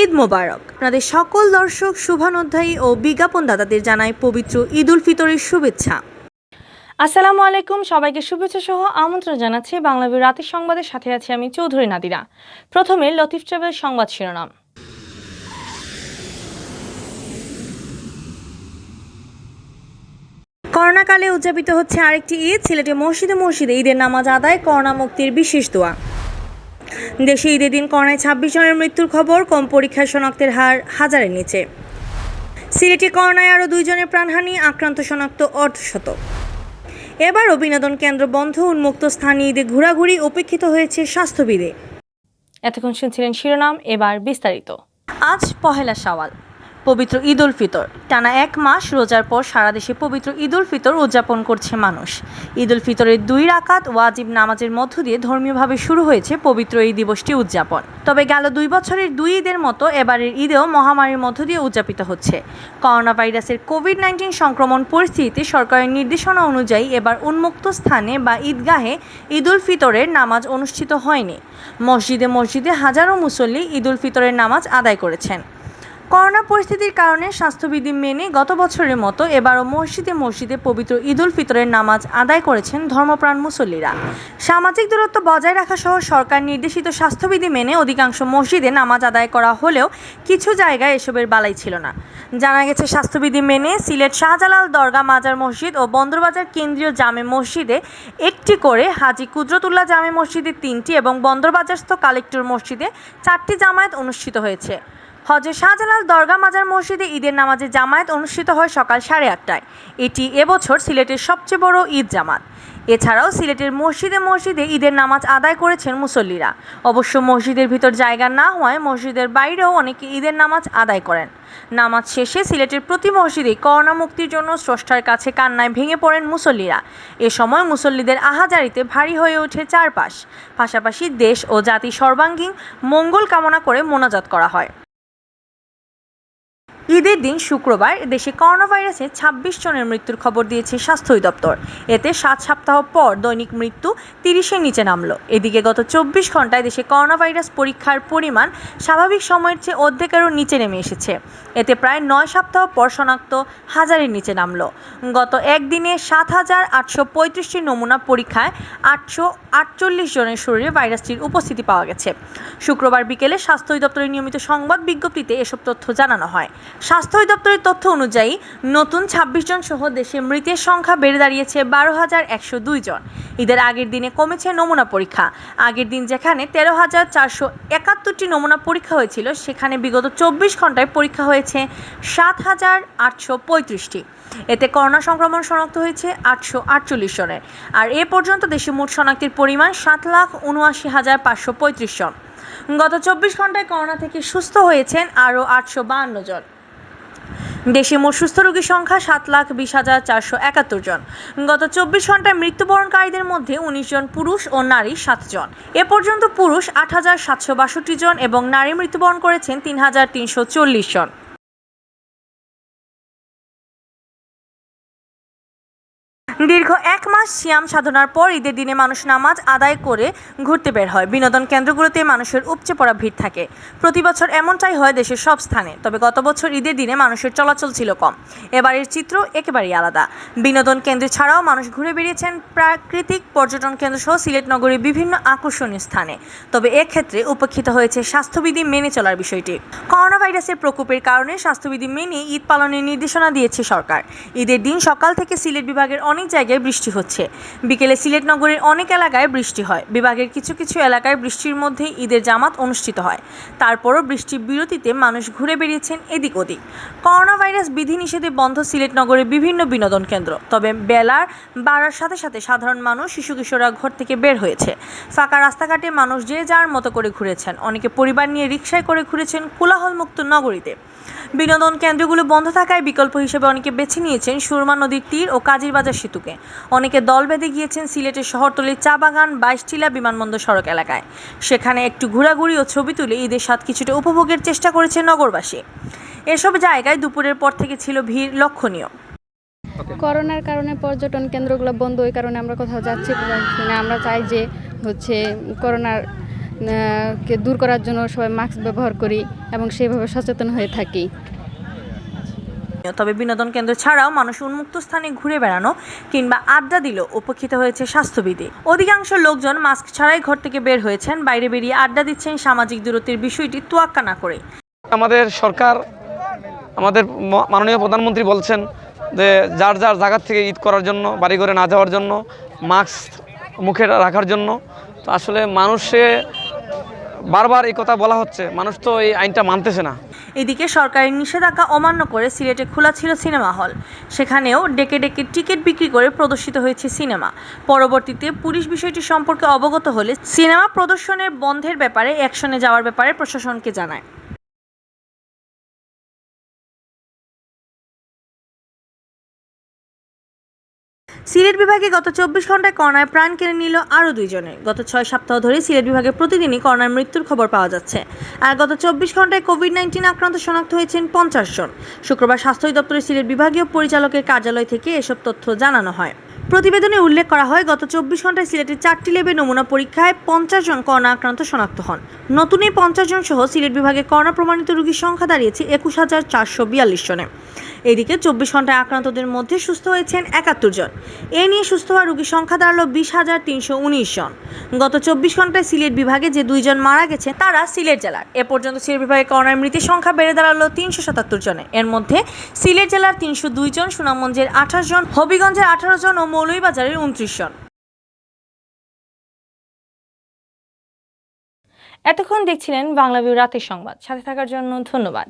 ঈদ মোবারক। আপনাদের সকল দর্শক, শুভানুধ্যায়ী ও বিজ্ঞাপনদাতাদের জানাই পবিত্র ঈদ উল ফিতরের শুভেচ্ছা। আসসালামু আলাইকুম, সবাইকে শুভেচ্ছা সহ আমন্ত্রণ জানাচ্ছি বাংলাভিউ রাতের সংবাদের সাথে আছি আমি চৌধুরী নাদিরা। প্রথমে লতিফ ট্রাভেল সংবাদ শিরোনাম। করোনাকালে উদযাপিত হচ্ছে আরেকটি ঈদ। সিলেটে মসজিদে মসজিদে ঈদের নামাজ আদায়, করোনা মুক্তির বিশেষ দোয়া। দেশে ঈদের দিন করোনায় 26 জনের মৃত্যুর খবর, কম পরীক্ষায় শনাক্তের হার হাজারের নিচে। সিলেটে করোনায় আরও 2 জনের প্রাণহানি, আক্রান্ত শনাক্ত অর্ধশত। এবারও বিনোদন কেন্দ্র বন্ধ, উন্মুক্ত স্থানে ঈদে ঘোরাঘুরি উপেক্ষিত হয়েছে স্বাস্থ্যবিধি। এতক্ষণ শুনছিলেন শিরোনাম, এবার বিস্তারিত। আজ পহেলা শাওয়াল, পবিত্র ঈদ উল ফিতর। টানা 1 মাস রোজার পর সারা দেশে পবিত্র ঈদ উল ফিতর উদযাপন করছে মানুষ। ঈদ উল ফিতরের 2 রাকাত ওয়াজিব নামাজের মধ্য দিয়ে ধর্মীয়ভাবে শুরু হয়েছে পবিত্র এই দিবসটি উদযাপন। তবে গেল 2 বছরের 2 ঈদের মতো এবারের ঈদেও মহামারীর মধ্য দিয়ে উদযাপিত হচ্ছে। করোনা ভাইরাসের কোভিড-19 সংক্রমণ পরিস্থিতিতে সরকারের নির্দেশনা অনুযায়ী এবার উন্মুক্ত স্থানে বা ঈদগাহে ঈদ উল ফিতরের নামাজ অনুষ্ঠিত হয়নি। মসজিদে মসজিদে হাজারো মুসল্লি ঈদ উল ফিতরের নামাজ আদায় করেছেন। করোনা পরিস্থিতির কারণে স্বাস্থ্যবিধি মেনে গত বছরের মতো এবারও মসজিদে মসজিদে পবিত্র ঈদ উল ফিতরের নামাজ আদায় করেছেন ধর্মপ্রাণ মুসল্লিরা। সামাজিক দূরত্ব বজায় রাখা সহ সরকার নির্দেশিত স্বাস্থ্যবিধি মেনে অধিকাংশ মসজিদে নামাজ আদায় করা হলেও কিছু জায়গায় এসবের বালাই ছিল না। জানা গেছে, স্বাস্থ্যবিধি মেনে সিলেট শাহজালাল দরগা মাজার মসজিদ ও বন্দরবাজার কেন্দ্রীয় জামে মসজিদে 1টি করে, হাজী কুদরতুল্লাহ জামে মসজিদে 3টি এবং বন্দরবাজারস্থ কালেক্টর মসজিদে 4টি জামায়াত অনুষ্ঠিত হয়েছে। হজরত শাহজালাল দরগা মাজার মসজিদে ঈদের নামাজে জামায়াত অনুষ্ঠিত হয় সকাল 8:30টায়। এটি এবছর সিলেটের সবচেয়ে বড় ঈদ জামাত। এছাড়াও সিলেটের মসজিদে মসজিদে ঈদের নামাজ আদায় করেছেন মুসল্লিরা। অবশ্য মসজিদের ভিতর জায়গা না হওয়ায় মসজিদের বাইরেও অনেকে ঈদের নামাজ আদায় করেন। নামাজ শেষে সিলেটের প্রতি মসজিদে করোনা মুক্তির জন্য স্রষ্টার কাছে কান্নায় ভেঙে পড়েন মুসল্লিরা। এ সময় মুসল্লিদের আহাজারিতে ভারী হয়ে ওঠে চারপাশ। পাশাপাশি দেশ ও জাতি সর্বাঙ্গীন মঙ্গল কামনা করে মোনাজাত করা হয়। ঈদের দিন শুক্রবার দেশে করোনা ভাইরাসে 26 জনের মৃত্যুর খবর দিয়েছে স্বাস্থ্য অধিদপ্তর। এতে 7 সপ্তাহ পর দৈনিক মৃত্যু 30-এর নিচে নামল। এদিকে গত 24 ঘন্টায় দেশে করোনা ভাইরাস পরীক্ষার পরিমাণ স্বাভাবিক সময়ের চেয়ে অর্ধেকেরও নিচে নেমে এসেছে। এতে প্রায় 9 সপ্তাহ পর শনাক্ত হাজারের নিচে নামল। গত একদিনে 7,835টি নমুনা পরীক্ষায় 848 জনের শরীরে ভাইরাসটির উপস্থিতি পাওয়া গেছে। শুক্রবার বিকেলে স্বাস্থ্য অধিদপ্তরের নিয়মিত সংবাদ বিজ্ঞপ্তিতে এসব তথ্য জানানো হয়। স্বাস্থ্য অধিদপ্তরের তথ্য অনুযায়ী নতুন 26 জন সহ দেশে মৃতের সংখ্যা বেড়ে দাঁড়িয়েছে 12,102 জন। ঈদের আগের দিনে কমেছে নমুনা পরীক্ষা। আগের দিন যেখানে 13,471টি নমুনা পরীক্ষা হয়েছিল, সেখানে বিগত 24 ঘন্টায় পরীক্ষা হয়েছে 7,835টি। এতে করোনা সংক্রমণ শনাক্ত হয়েছে 848 জনের। আর এ পর্যন্ত দেশে মোট শনাক্তের পরিমাণ 7,79,535 জন। গত 24 ঘন্টায় করোনা থেকে সুস্থ হয়েছেন আরও 852 জন। দেশে মোট সুস্থ রোগীর সংখ্যা 7,20,471 জন। গত 24 ঘন্টায় মৃত্যুবরণকারীদের মধ্যে 19 জন পুরুষ ও নারী 7 জন। এ পর্যন্ত পুরুষ 8,762 জন এবং নারী মৃত্যুবরণ করেছেন 3,340 জন। দীর্ঘ 1 মাস সিয়াম সাধনার পর ঈদের দিনে মানুষ নামাজ আদায় করে ঘুরতে বের হয়। বিনোদন কেন্দ্রগুলোতে মানুষের উপচে পড়া ভিড় থাকে। প্রতি বছর এমনটাই হয় দেশের সব স্থানে। তবে গত বছর ঈদের দিনে মানুষের চলাচল ছিল কম। এবারের চিত্র একেবারেই আলাদা। বিনোদন কেন্দ্র ছাড়াও মানুষ ঘুরে বেরিয়েছেন প্রাকৃতিক পর্যটন কেন্দ্র সহ সিলেট নগরীর বিভিন্ন আকর্ষণীয় স্থানে। তবে এক্ষেত্রে উপেক্ষিত হয়েছে স্বাস্থ্যবিধি মেনে চলার বিষয়টি। করোনা ভাইরাসের প্রকোপের কারণে স্বাস্থ্যবিধি মেনে ঈদ পালনের নির্দেশনা দিয়েছে সরকার। ঈদের দিন সকাল থেকে সিলেট বিভাগের অনেক জায়গায় বৃষ্টি হচ্ছে। বিকেলে সিলেট নগরীর অনেক এলাকায় বৃষ্টি হয়। বিভাগের কিছু কিছু এলাকায় বৃষ্টির মধ্যে ঈদের জামাত অনুষ্ঠিত হয়। তারপরও বৃষ্টির বিরতিতে মানুষ ঘুরে বেরিয়েছেন এদিক ওদিক। করোনা ভাইরাস বিধিনিষেধে বন্ধ সিলেট নগরের বিভিন্ন বিনোদন কেন্দ্র। তবে বেলার বাড়ার সাথে সাথে সাধারণ মানুষ, শিশু কিশোররা ঘর থেকে বের হয়েছে। ফাঁকা রাস্তাঘাটে মানুষ যে যার মতো করে ঘুরেছেন। অনেকে পরিবার নিয়ে রিকশায় করে ঘুরেছেন কোলাহলমুক্ত নগরীতে। বিনোদন কেন্দ্রগুলো বন্ধ থাকায় বিকল্প হিসেবে অনেকে বেছে নিয়েছেন সুরমা নদীর তীর ও কাজীর বাজার সেতুকে। অনেকে দল বেঁধে গিয়েছেন সিলেটের শহরতলির চা বাগান, 22 টিলা বিমানবন্দর সড়ক এলাকায়। সেখানে একটু ঘোরাঘুরি ও ছবি তুলে ঈদের স্বাদ কিছুটা উপভোগের চেষ্টা করেছে নগরবাসী। এসব জায়গায় দুপুরের পর থেকে ছিল ভিড় লক্ষণীয়। করোনার কারণে পর্যটন কেন্দ্রগুলো বন্ধ, ওই কারণে আমরা কোথাও যাচ্ছি না। আমরা চাই যে করোনার কে দূর করার জন্য সবাই মাস্ক ব্যবহার করি এবং সেইভাবে সচেতন হয়ে থাকি। তবে বিনোদন কেন্দ্র ছাড়াও মানুষ উন্মুক্ত স্থানে ঘুরে বেড়ানো কিংবা আড্ডা দিলেও উপেক্ষিত হয়েছে স্বাস্থ্যবিধি। অধিকাংশ লোকজন মাস্ক ছাড়াই ঘর থেকে বের হয়েছেন, বাইরে বেরিয়ে আড্ডা দিচ্ছেন সামাজিক দূরত্বের বিষয়টি তোয়াক্কা না করে। আমাদের সরকার, আমাদের মাননীয় প্রধানমন্ত্রী বলছেন যে যার যার জায়গা থেকে ঈদ করার জন্য, বাড়ি ঘরে না যাওয়ার জন্য, মাস্ক মুখে রাখার জন্য। তো আসলে মানুষে বারবার এই কথা বলা হচ্ছে, মানুষ তো এই আইনটা মানতেছে না। এদিকে সরকারের নিষেধাজ্ঞা অমান্য করে সিলেটে খোলা ছিল সিনেমা হল, সেখানেও ডেকে ডেকে টিকিট বিক্রি করে প্রদর্শিত হয়েছে সিনেমা। পরবর্তীতে পুলিশ বিষয়টি সম্পর্কে অবগত হলে সিনেমা প্রদর্শনের বন্ধের ব্যাপারে অ্যাকশনে যাওয়ার ব্যাপারে প্রশাসনকে জানায়। সিলেট বিভাগে গত 24 ঘন্টায় করোনায় প্রাণ কেড়ে নিল আরও 2 জনের। গত 6 সপ্তাহ ধরে সিলেট বিভাগে প্রতিদিনই করোনার মৃত্যুর খবর পাওয়া যাচ্ছে। আর গত 24 ঘন্টায় কোভিড-19 আক্রান্ত শনাক্ত হয়েছেন 50 জন। শুক্রবার স্বাস্থ্য অধিদপ্তরের সিলেট বিভাগীয় পরিচালকের কার্যালয় থেকে এসব তথ্য জানানো হয়। প্রতিবেদনে উল্লেখ করা হয়, গত 24 ঘন্টায় সিলেটের 4টি ল্যাবে নমুনা পরীক্ষায় 50 জন করোনা আক্রান্ত শনাক্ত হন। নতুন এই 50 জন সহ সিলেট বিভাগে করোনা প্রমাণিত রোগীর সংখ্যা দাঁড়িয়েছে 21,442 জনে। এদিকে 24 ঘন্টায় আক্রান্তদের মধ্যে সুস্থ হয়েছেন 71 জন। এ নিয়ে সুস্থ হওয়া রোগীর সংখ্যা দাঁড়ালো 20,319 জন। গত 24 ঘন্টায় সিলেট বিভাগে যে 2 জন মারা গেছেন তারা সিলেট জেলার। এ পর্যন্ত সিলেট বিভাগে করোনার মৃতের সংখ্যা বেড়ে দাঁড়ালো 377 জনে। এর মধ্যে সিলেট জেলার 302 জন, সুনামগঞ্জের 28 জন, হবিগঞ্জের 18 জন ও মৌলভীবাজারের 29 জন। এতক্ষণ দেখছিলেন বাংলাভিউ রাতের সংবাদ। সাথে থাকার জন্য ধন্যবাদ।